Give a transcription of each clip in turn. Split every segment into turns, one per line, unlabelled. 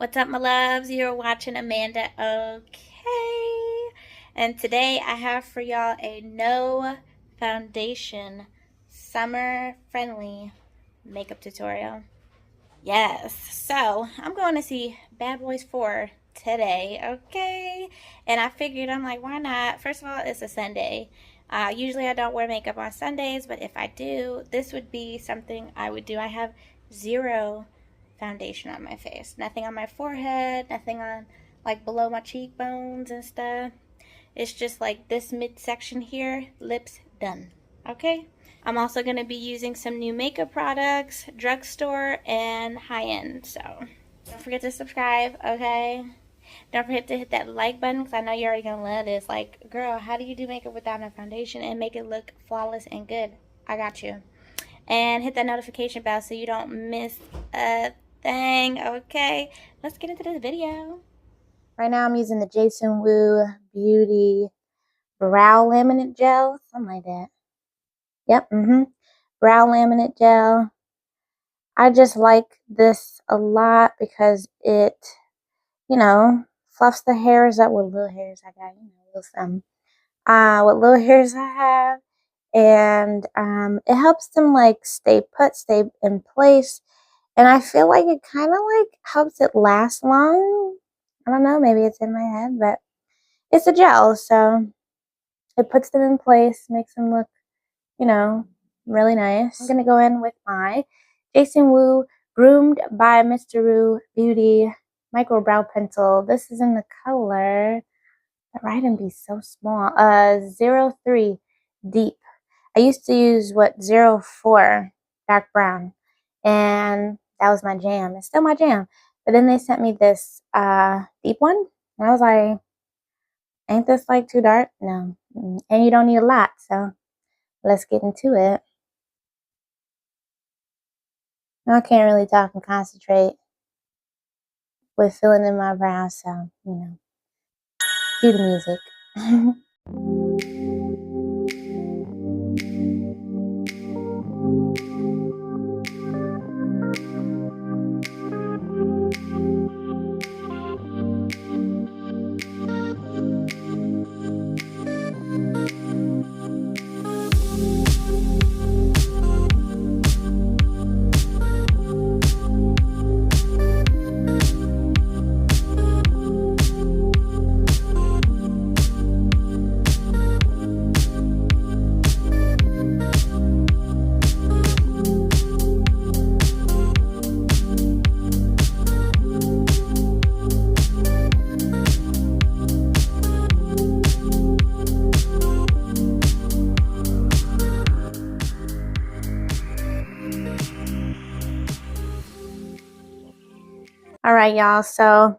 What's up, my loves? You're watching Amanda Okay. And today I have for y'all a no foundation summer friendly makeup tutorial. Yes, so I'm going to see Bad Boys 4 today, okay? And I figured, I'm like, why not? First of all, it's a Sunday. Usually I don't wear makeup on Sundays, but if I do, this would be something I would do. I have zero foundation on my face. Nothing on my forehead, nothing on like below my cheekbones and stuff. It's just like this midsection here, lips done. Okay? I'm also going to be using some new makeup products, drugstore, and high-end. So don't forget to subscribe, okay? Don't forget to hit that like button because I know you're already going to love this. Like, girl, how do you do makeup without a foundation and make it look flawless and good? I got you. And hit that notification bell so you don't miss a thing, okay? Let's get into this video. Right now I'm using the Jason Wu Beauty Brow Laminate Gel, something like that. Yep, brow laminate gel. I just like this a lot because it, fluffs the hairs up with little hairs I got, what little hairs I have. And it helps them like stay put, stay in place. And I feel like it kind of like helps it last long. I don't know, maybe it's in my head, but it's a gel, so it puts them in place, makes them look, really nice. I'm going to go in with my Jason Wu Groomed by Mr. Wu Beauty Micro Brow Pencil. This is in the color, the writing be so small, 03 Deep. I used to use 04 Dark Brown, and that was my jam. It's still my jam. But then they sent me this deep one, and I was like, ain't this like too dark? No. And you don't need a lot, so let's get into it. I can't really talk and concentrate with filling in my brows, so, cue the music. All right, y'all. So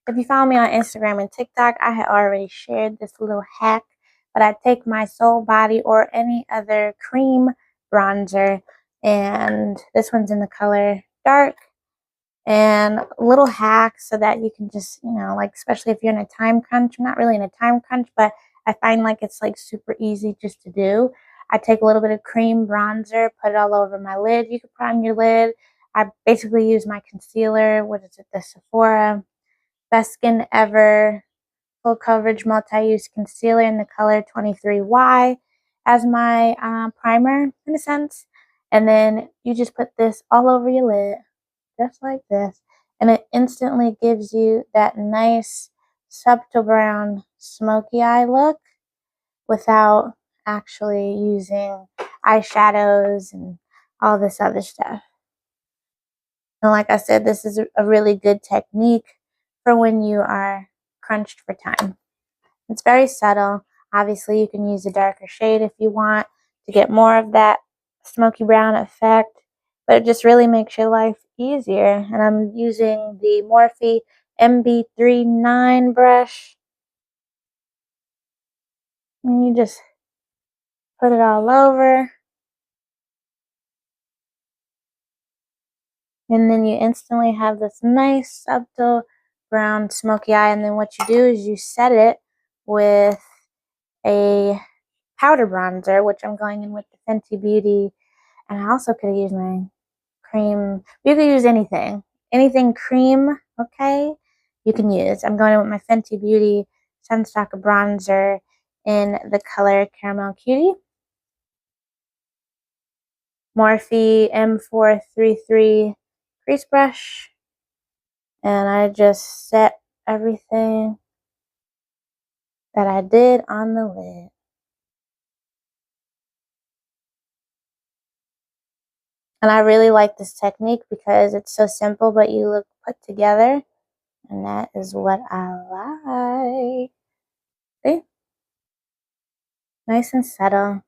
if you follow me on Instagram and TikTok, I had already shared this little hack. But I take my Soul Body or any other cream bronzer, and this one's in the color dark. And a little hack so that you can just, like, especially if you're in a time crunch. I'm not really in a time crunch, but I find like it's like super easy just to do. I take a little bit of cream bronzer, put it all over my lid. You could put on your lid. I basically use my concealer. What is it? The Sephora Best Skin Ever Full Coverage Multi-Use Concealer in the color 23Y as my primer, in a sense. And then you just put this all over your lid, just like this. And it instantly gives you that nice subtle brown smoky eye look without actually using eyeshadows and all this other stuff. And like I said, this is a really good technique for when you are crunched for time. It's very subtle. Obviously, you can use a darker shade if you want to get more of that smoky brown effect, but it just really makes your life easier. And I'm using the Morphe MB39 brush. And you just put it all over. And then you instantly have this nice subtle brown smoky eye. And then what you do is you set it with a powder bronzer, which I'm going in with the Fenty Beauty. And I also could have used my cream. You could use anything cream okay, you can use. I'm going in with my Fenty Beauty Sunstock Bronzer in the color Caramel Cutie. Morphe M433 crease brush. And I just set everything that I did on the lid. And I really like this technique because it's so simple, but you look put together. And that is what I like. See? Nice and subtle.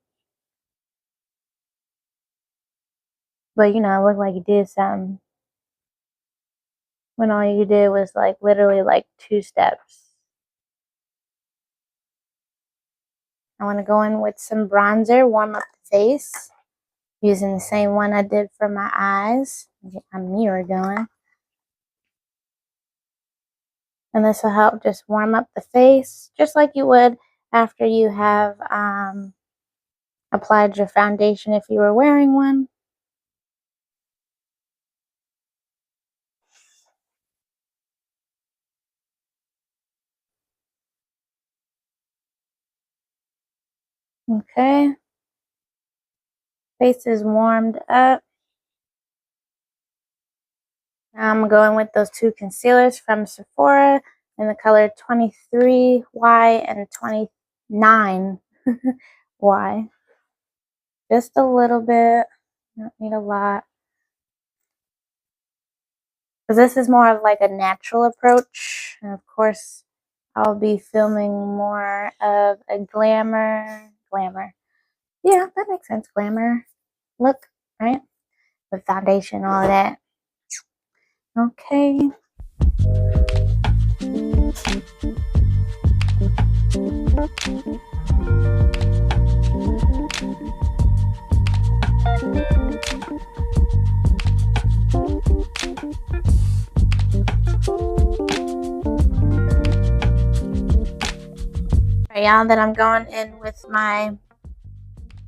But you know, it looked like you did something when all you did was like literally like 2 steps. I want to go in with some bronzer, warm up the face. Using the same one I did for my eyes. Get my mirror going. And this will help just warm up the face, just like you would after you have applied your foundation if you were wearing one. Okay. Face is warmed up. Now I'm going with those 2 concealers from Sephora in the color 23Y and 29Y. Just a little bit. Don't need a lot. Because this is more of like a natural approach. And of course, I'll be filming more of a glamour. Yeah, that makes sense. Glamour look, right? With foundation, all of that. Okay. Right, y'all, then I'm going in with my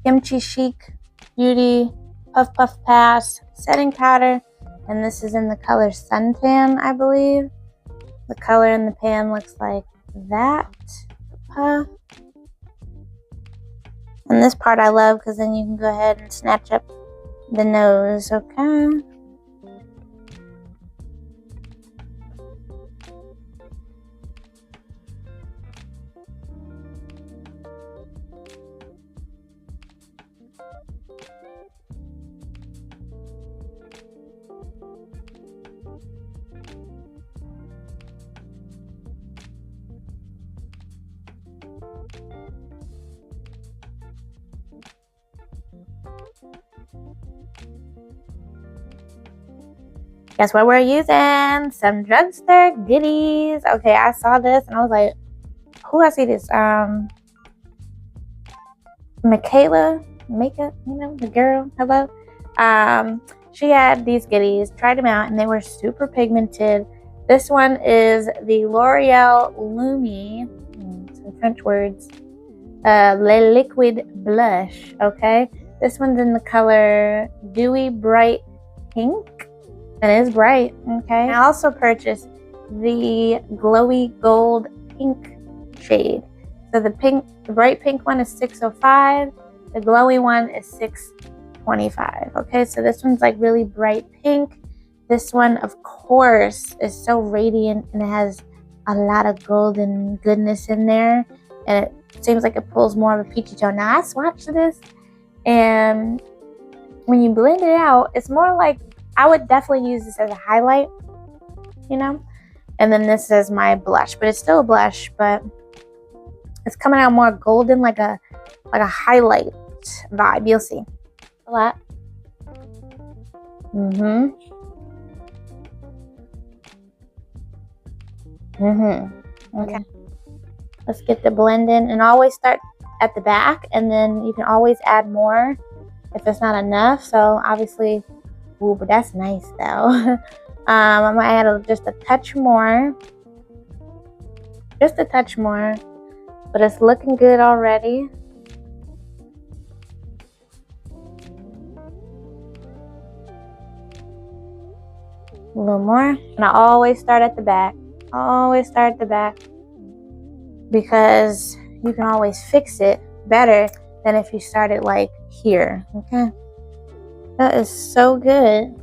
Kimchi Chic Beauty Puff Puff Pass setting powder, and this is in the color Suntan, I believe. The color in the pan looks like that. Puff. And this part I love because then you can go ahead and snatch up the nose, okay? Guess what we're using? Some drugstore goodies. Okay, I saw this and I was like, who I see this? Michaela, makeup, you know, the girl, hello. She had these goodies, tried them out, and they were super pigmented. This one is the L'Oreal Lumi, some French words, Le Liquid Blush, okay? This one's in the color Dewy Bright Pink. It is bright, okay? I also purchased the Glowy Gold Pink shade. So the bright pink one is 605. The glowy one is 625. Okay, so this one's like really bright pink. This one, of course, is so radiant and it has a lot of golden goodness in there. And it seems like it pulls more of a peachy tone. Now, I swatched this, and when you blend it out, it's more like, I would definitely use this as a highlight, you know? And then this is my blush, but it's still a blush, but it's coming out more golden, like a highlight vibe. You'll see. A lot. Okay. Let's get the blend in, and always start at the back, and then you can always add more if it's not enough. So obviously, ooh, but that's nice though. I'm gonna add just a touch more. Just a touch more. But it's looking good already. A little more. And I always start at the back. Because you can always fix it better than if you started like here. Okay. That is so good.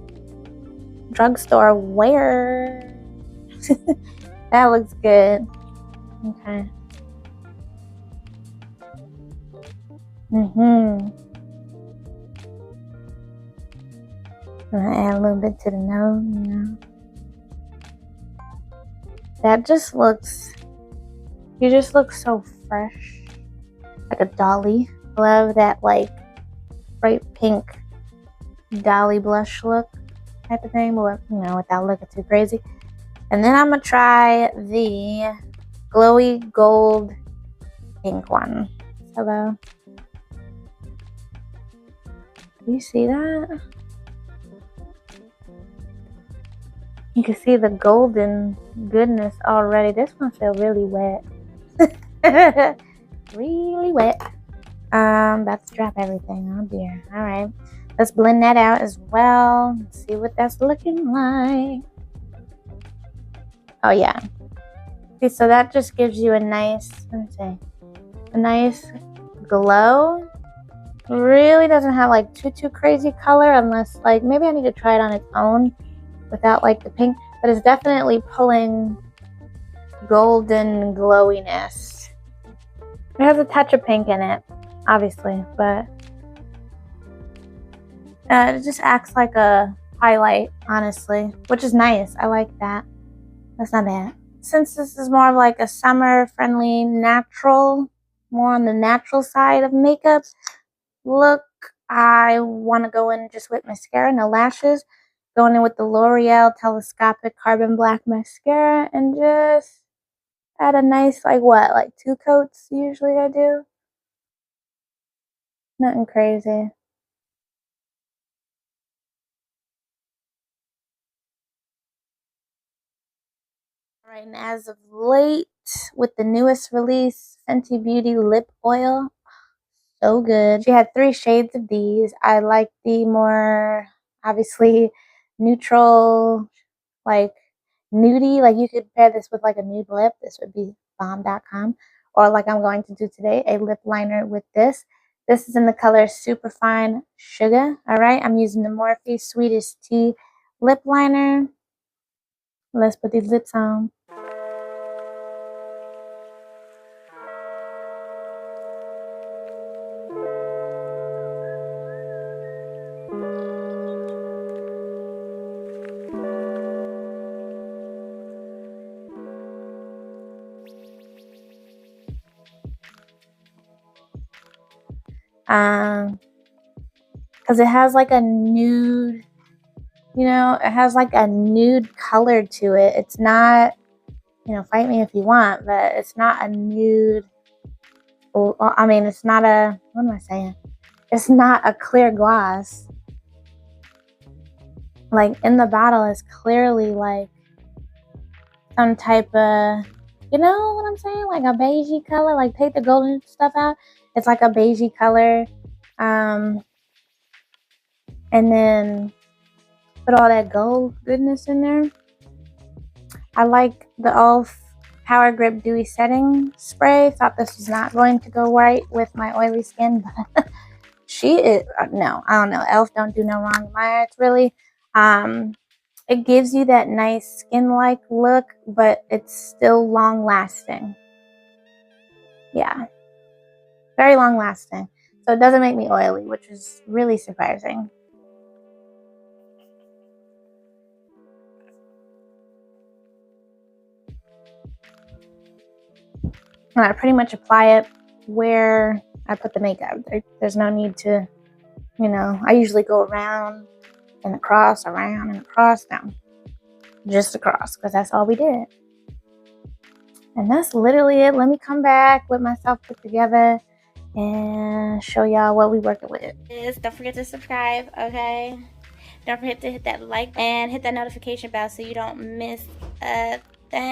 Drugstore wear. That looks good. Okay. I'm gonna add a little bit to the nose, you know. That just looks, you just look so fresh. Like a dolly. Love that like bright pink dolly blush look type of thing, but you know, without looking too crazy. And then I'm gonna try the glowy gold pink one. Hello. Do you see that? You can see the golden goodness already. This one feels really wet. Really wet. About to drop everything. Oh dear. Alright. Let's blend that out as well. Let's see what that's looking like. Oh yeah. Okay, so that just gives you a nice, let me see, a nice glow. Really doesn't have like too crazy color, unless like maybe I need to try it on its own without like the pink, but it's definitely pulling golden glowiness. It has a touch of pink in it, obviously, but it just acts like a highlight, honestly, which is nice. I like that. That's not bad. Since this is more of like a summer friendly natural, more on the natural side of makeup look, I want to go in just with mascara, no lashes. Going in with the L'Oreal Telescopic Carbon Black Mascara and just add a nice, like what, like 2 coats usually I do. Nothing crazy. Alright, and as of late, with the newest release, Fenty Beauty Lip Oil. So good. She had 3 shades of these. I like the more, obviously, neutral, like nudie. Like you could pair this with like a nude lip. This would be bomb.com. Or like I'm going to do today, a lip liner with this. This is in the color Superfine Sugar. Alright, I'm using the Morphe Swedish Tea lip liner. Let's put these lips on. Because it has like a nude, you know, it has like a nude color to it. It's not, you know, fight me if you want, but it's not a nude, I mean, it's not a, what am I saying? It's not a clear gloss. Like in the bottle is clearly like some type of, you know what I'm saying? Like a beigey color, like take the golden stuff out. It's like a beigey color. And then put all that gold goodness in there. I like the e.l.f. Power Grip Dewy Setting Spray. Thought this was not going to go right with my oily skin, but she is, no, I don't know. e.l.f. don't do no wrong in my eyes, really. It gives you that nice skin-like look, but it's still long-lasting. Yeah. Very long-lasting. So it doesn't make me oily, which is really surprising. And I pretty much apply it where I put the makeup. There's no need to, you know, I usually go around and across, around and across. No, just across, because that's all we did. And that's literally it. Let me come back with myself put together and show y'all what we working with. Don't forget to subscribe, okay? Don't forget to hit that like and hit that notification bell so you don't miss a thing.